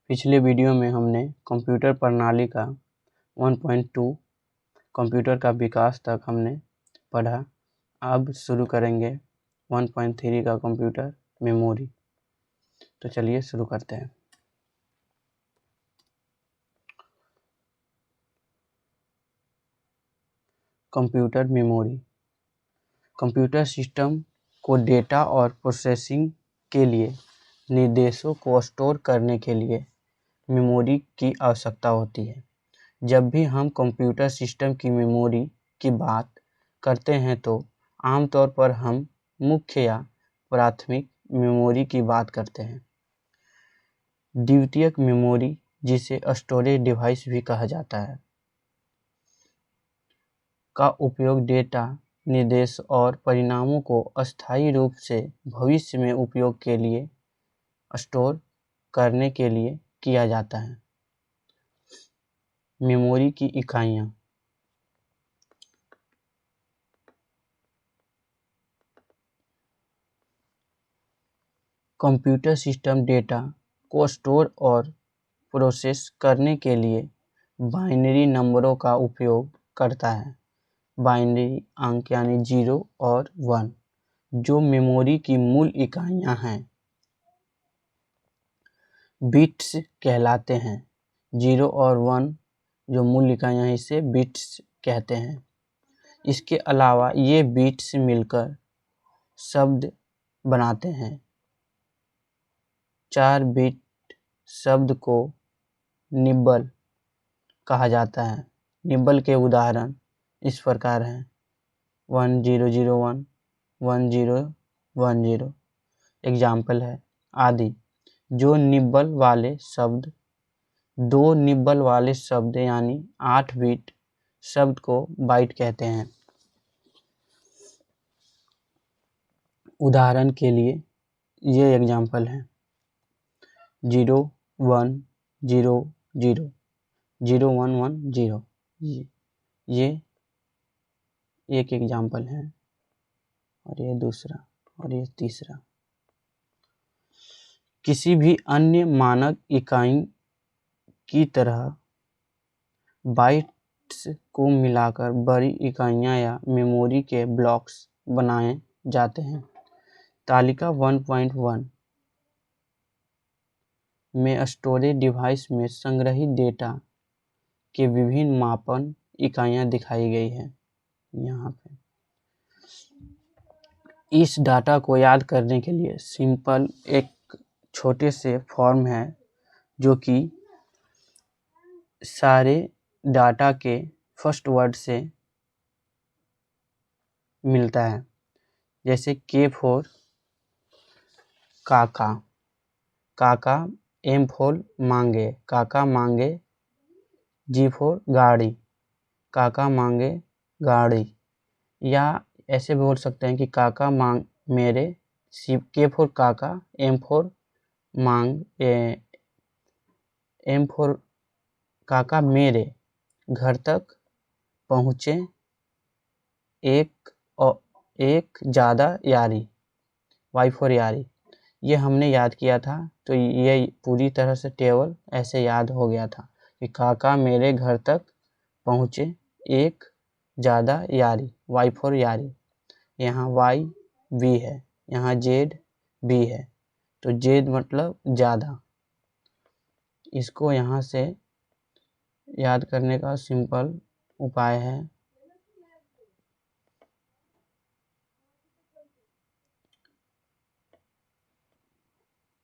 पिछले वीडियो में हमने कंप्यूटर प्रणाली का 1.2 कंप्यूटर का विकास तक हमने पढ़ा। अब शुरू करेंगे 1.3 का कंप्यूटर मेमोरी। तो चलिए शुरू करते हैं। कंप्यूटर मेमोरी कंप्यूटर सिस्टम को डेटा और प्रोसेसिंग के लिए निर्देशों को स्टोर करने के लिए मेमोरी की आवश्यकता होती है। जब भी हम कंप्यूटर सिस्टम की मेमोरी की बात करते हैं तो आमतौर पर हम मुख्य या प्राथमिक मेमोरी की बात करते हैं। द्वितीयक मेमोरी, जिसे स्टोरेज डिवाइस भी कहा जाता है, का उपयोग डेटा, निर्देश और परिणामों को अस्थायी रूप से भविष्य में उपयोग के लिए स्टोर करने के लिए किया जाता है। मेमोरी की इकाइयाँ। कंप्यूटर सिस्टम डेटा को स्टोर और प्रोसेस करने के लिए बाइनरी नंबरों का उपयोग करता है। बाइनरी अंक यानी 0 और 1 जो मेमोरी की मूल इकाइयाँ हैं, बिट्स कहलाते हैं। 0 और 1 जो मूल इकाइयाँ हैं, इसे बिट्स कहते हैं। इसके अलावा ये बिट्स मिलकर शब्द बनाते हैं। 4 बिट शब्द को निबल कहा जाता है। निबल के उदाहरण इस प्रकार हैं: 1001, 1010। एग्जाम्पल है आदि। जो निबल वाले शब्द 2 निबल वाले शब्द यानी 8 बिट शब्द को बाइट कहते हैं। उदाहरण के लिए ये एग्जाम्पल हैं: 0 1 0 0, 0 1 1 0। ये एक एग्जाम्पल है और ये दूसरा और ये तीसरा। किसी भी अन्य मानक इकाई की तरह बाइट्स को मिलाकर बड़ी इकाइयाँ या मेमोरी के ब्लॉक्स बनाए जाते हैं। तालिका 1.1 में स्टोरेज डिवाइस में संग्रहित डेटा के विभिन्न मापन इकाइयाँ दिखाई गई है। यहाँ पे इस डाटा को याद करने के लिए सिंपल एक छोटे से फॉर्म है जो कि सारे डाटा के फर्स्ट वर्ड से मिलता है। जैसे K4 काका, काका। M4 मांगे, काका मांगे। G4 गाड़ी, काका मांगे गाड़ी। या ऐसे बोल सकते हैं कि काका मांग मेरे। K4 काका, M4 मांग, M4 काका मेरे घर तक पहुँचे एक ज़्यादा यारी, Y4 यारी। ये हमने याद किया था तो ये पूरी तरह से टेबल ऐसे याद हो गया था कि काका मेरे घर तक पहुँचे एक ज़्यादा यारी, Y4 यारी। यहाँ Y B है, यहाँ Z B है, तो Z मतलब ज़्यादा। इसको यहाँ से याद करने का सिंपल उपाय है,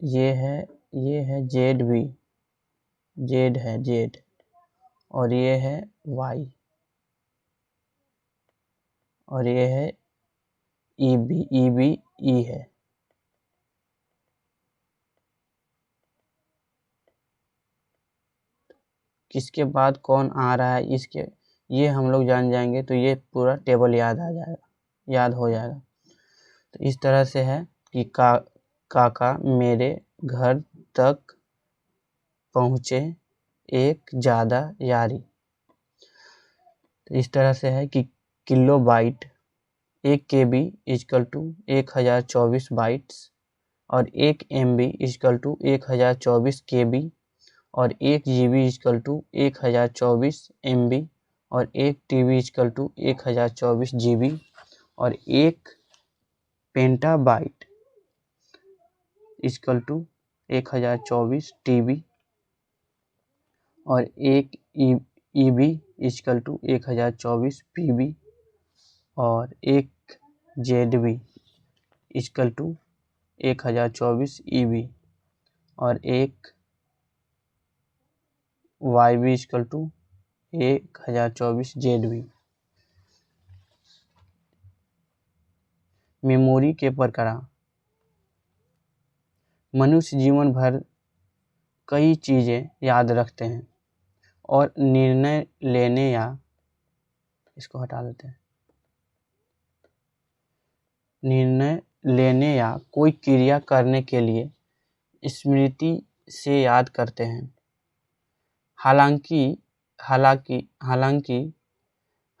ये है ZB, Z है Z, और ये है Y, और ये है EB E है। किसके बाद कौन आ रहा है इसके ये हम लोग जान जाएंगे तो ये पूरा टेबल याद हो जाएगा। तो इस तरह से है कि काका मेरे घर तक पहुँचे एक ज़्यादा यारी। तो इस तरह से है कि kilobyte 1 KB equal to 1024 bytes और 1 MB इक्वल टू 1024 KB और 1 GB इक्वल टू 1024 MB और 1 TB इक्वल टू 1024 GB और 1 पेंटाबाइट इक्वल टू 1024 TB और 1 EB इक्वल टू 1024 PB और 1 ZB इक्वल टू 1024 EB और 1 YB equal to 1024 ZB। Memory के प्रकार। मनुष्य जीवन भर कई चीज़ें याद रखते हैं और निर्णय लेने या इसको हटा देते हैं निर्णय लेने या कोई क्रिया करने के लिए स्मृति से याद करते हैं। हालांकि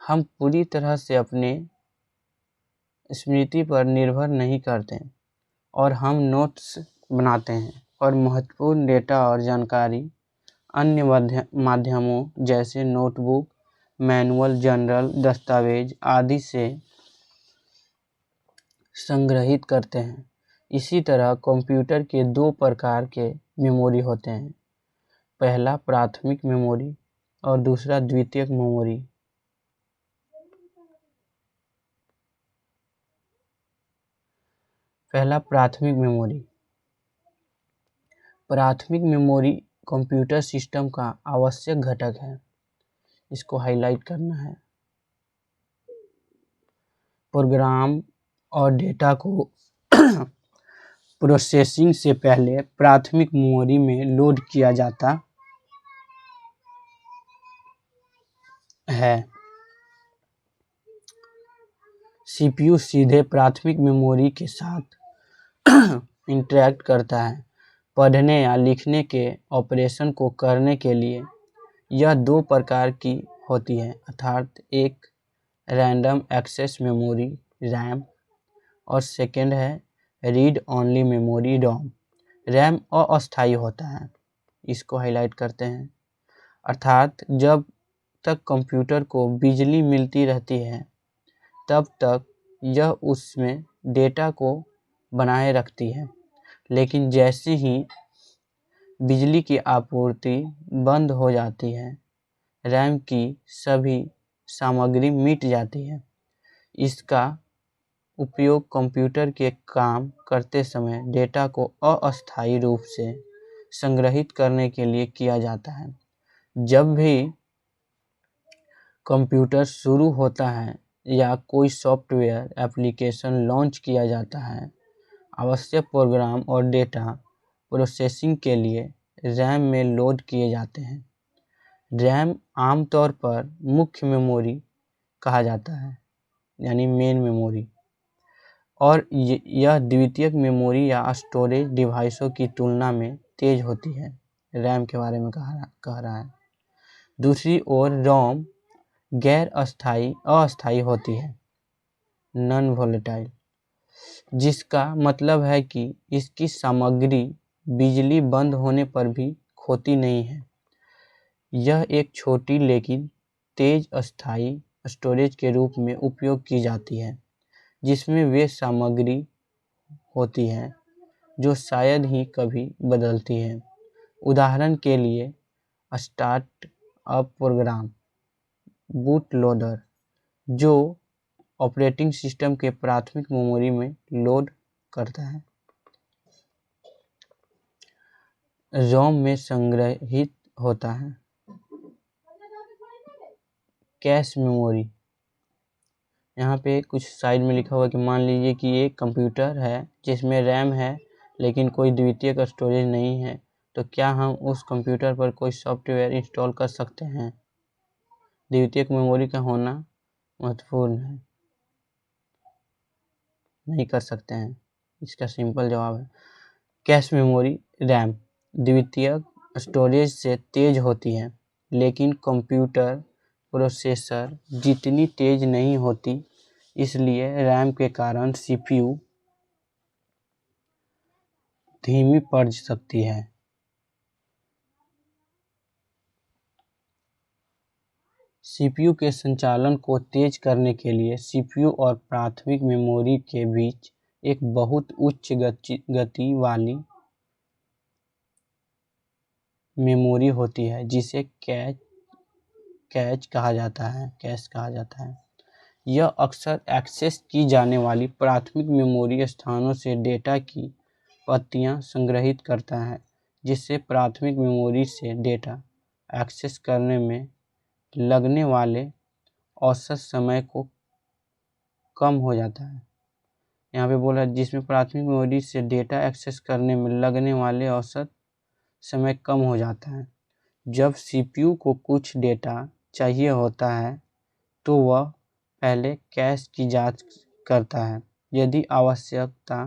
हम पूरी तरह से अपने स्मृति पर निर्भर नहीं करते और हम नोट्स बनाते हैं और महत्वपूर्ण डेटा और जानकारी अन्य माध्यमों जैसे नोटबुक, मैनुअल, जर्नल, दस्तावेज आदि से संग्रहित करते हैं। इसी तरह कंप्यूटर के 2 प्रकार के मेमोरी होते हैं, पहला प्राथमिक मेमोरी और दूसरा द्वितीयक मेमोरी। पहला प्राथमिक मेमोरी। प्राथमिक मेमोरी कंप्यूटर सिस्टम का आवश्यक घटक है। इसको हाईलाइट करना है। प्रोग्राम और डेटा को प्रोसेसिंग से पहले प्राथमिक मेमोरी में लोड किया जाता है। CPU सीधे प्राथमिक मेमोरी के साथ इंटरैक्ट करता है। पढ़ने या लिखने के ऑपरेशन को करने के लिए यह 2 प्रकार की होती है, अर्थात एक रैंडम एक्सेस मेमोरी रैम और सेकेंड है रीड ओनली मेमोरी रोम। रैम अस्थायी होता है, इसको हाईलाइट करते हैं, अर्थात जब तक कंप्यूटर को बिजली मिलती रहती है तब तक यह उसमें डेटा को बनाए रखती है, लेकिन जैसे ही बिजली की आपूर्ति बंद हो जाती है रैम की सभी सामग्री मिट जाती है। इसका उपयोग कंप्यूटर के काम करते समय डेटा को अस्थायी रूप से संग्रहित करने के लिए किया जाता है। जब भी कंप्यूटर शुरू होता है या कोई सॉफ्टवेयर एप्लीकेशन लॉन्च किया जाता है, आवश्यक प्रोग्राम और डेटा प्रोसेसिंग के लिए रैम में लोड किए जाते हैं। रैम आमतौर पर मुख्य मेमोरी कहा जाता है, यानी मेन मेमोरी, और यह द्वितीयक मेमोरी या स्टोरेज डिवाइसों की तुलना में तेज होती है। रैम के बारे में कह रहा है। दूसरी ओर रोम गैर अस्थायी होती है, नॉन वोलेटाइल, जिसका मतलब है कि इसकी सामग्री बिजली बंद होने पर भी खोती नहीं है। यह एक छोटी लेकिन तेज अस्थायी स्टोरेज के रूप में उपयोग की जाती है, जिसमें वे सामग्री होती है जो शायद ही कभी बदलती है। उदाहरण के लिए start up program, boot loader, जो ऑपरेटिंग सिस्टम के प्राथमिक मेमोरी में लोड करता है। रोम में संग्रहित होता है। Cache memory. यहाँ पे कुछ साइड में लिखा हुआ है कि मान लीजिए कि एक कंप्यूटर है जिसमें रैम है लेकिन कोई द्वितीयक स्टोरेज नहीं है, तो क्या हम उस कंप्यूटर पर कोई सॉफ्टवेयर इंस्टॉल कर सकते हैं? द्वितीयक मेमोरी का होना महत्वपूर्ण है। नहीं कर सकते हैं, इसका सिंपल जवाब है कैश मेमोरी रैम द्वितीयक स्टोरेज से तेज होती है, लेकिन कंप्यूटर प्रोसेसर जितनी तेज नहीं होती, इसलिए रैम के कारण CPU धीमी पड़ सकती है। सीपीयू के संचालन को तेज करने के लिए सीपीयू और प्राथमिक मेमोरी के बीच एक बहुत उच्च गति वाली मेमोरी होती है जिसे कैश कहा जाता है। यह अक्सर एक्सेस की जाने वाली प्राथमिक मेमोरी स्थानों से डेटा की प्रतियां संग्रहित करता है, जिससे प्राथमिक मेमोरी से डेटा एक्सेस करने में लगने वाले औसत समय को कम हो जाता है। यहाँ पे बोला जिसमें प्राथमिक मेमोरी से डेटा एक्सेस करने में लगने वाले औसत समय कम हो जाता है। जब सीपीयू को कुछ डेटा चाहिए होता है तो वह पहले कैश की जांच करता है। यदि आवश्यकता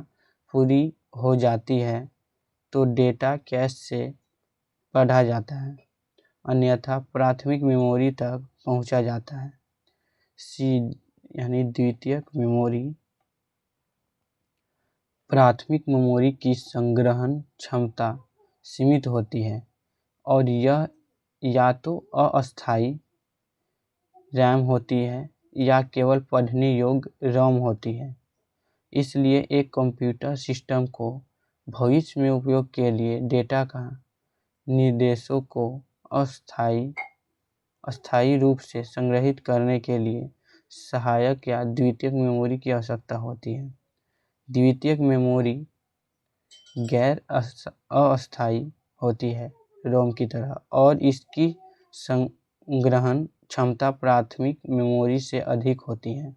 पूरी हो जाती है तो डेटा कैश से पढ़ा जाता है, अन्यथा प्राथमिक मेमोरी तक पहुंचा जाता है। यानी द्वितीयक मेमोरी। प्राथमिक मेमोरी की संग्रहण क्षमता सीमित होती है और यह या तो अस्थायी रैम होती है या केवल पढ़ने योग्य रोम होती है। इसलिए एक कंप्यूटर सिस्टम को भविष्य में उपयोग के लिए डेटा का निर्देशों को अस्थायी रूप से संग्रहित करने के लिए सहायक या द्वितीयक मेमोरी की आवश्यकता होती है। द्वितीयक मेमोरी गैर अस्थायी होती है रोम की तरह और इसकी संग्रहण क्षमता प्राथमिक मेमोरी से अधिक होती है।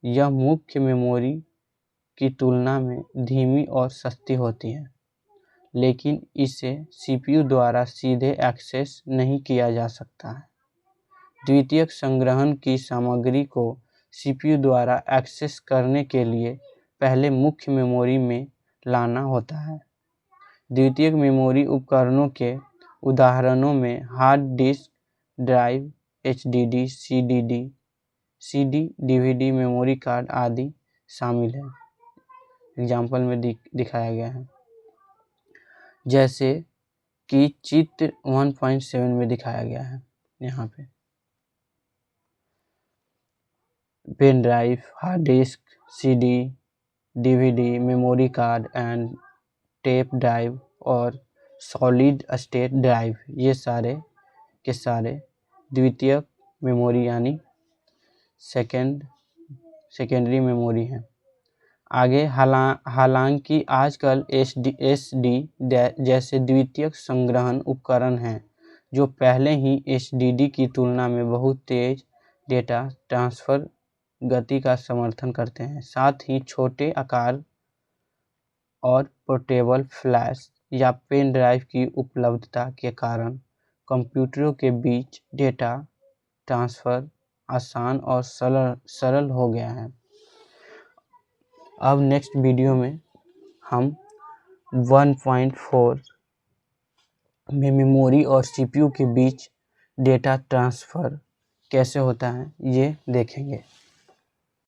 यह मुख्य मेमोरी की तुलना में धीमी और सस्ती होती है, लेकिन इसे सीपीयू द्वारा सीधे एक्सेस नहीं किया जा सकता है। द्वितीयक संग्रहण की सामग्री को सीपीयू द्वारा एक्सेस करने के लिए पहले मुख्य मेमोरी में लाना होता है। द्वितीयक मेमोरी उपकरणों के उदाहरणों में hard disk drive, HDD, CD, DVD, memory card आदि शामिल है। एग्जाम्पल में दिखाया गया है, जैसे कि चित्र 1.7 में दिखाया गया है। यहाँ पे pen drive, hard disk, CD, DVD, memory card and tape drive और सॉलिड स्टेट ड्राइव, ये सारे के सारे द्वितीयक मेमोरी यानी सेकेंडरी मेमोरी हैं। आगे हालांकि आजकल एसडी जैसे द्वितीयक संग्रहण उपकरण हैं जो पहले ही एचडीडी की तुलना में बहुत तेज डेटा ट्रांसफर गति का समर्थन करते हैं। साथ ही छोटे आकार और पोर्टेबल फ्लैश या पेन ड्राइव की उपलब्धता के कारण कंप्यूटरों के बीच डेटा ट्रांसफर आसान और सरल हो गया है। अब नेक्स्ट वीडियो में हम 1.4 में मेमोरी और सीपीयू के बीच डेटा ट्रांसफ़र कैसे होता है ये देखेंगे।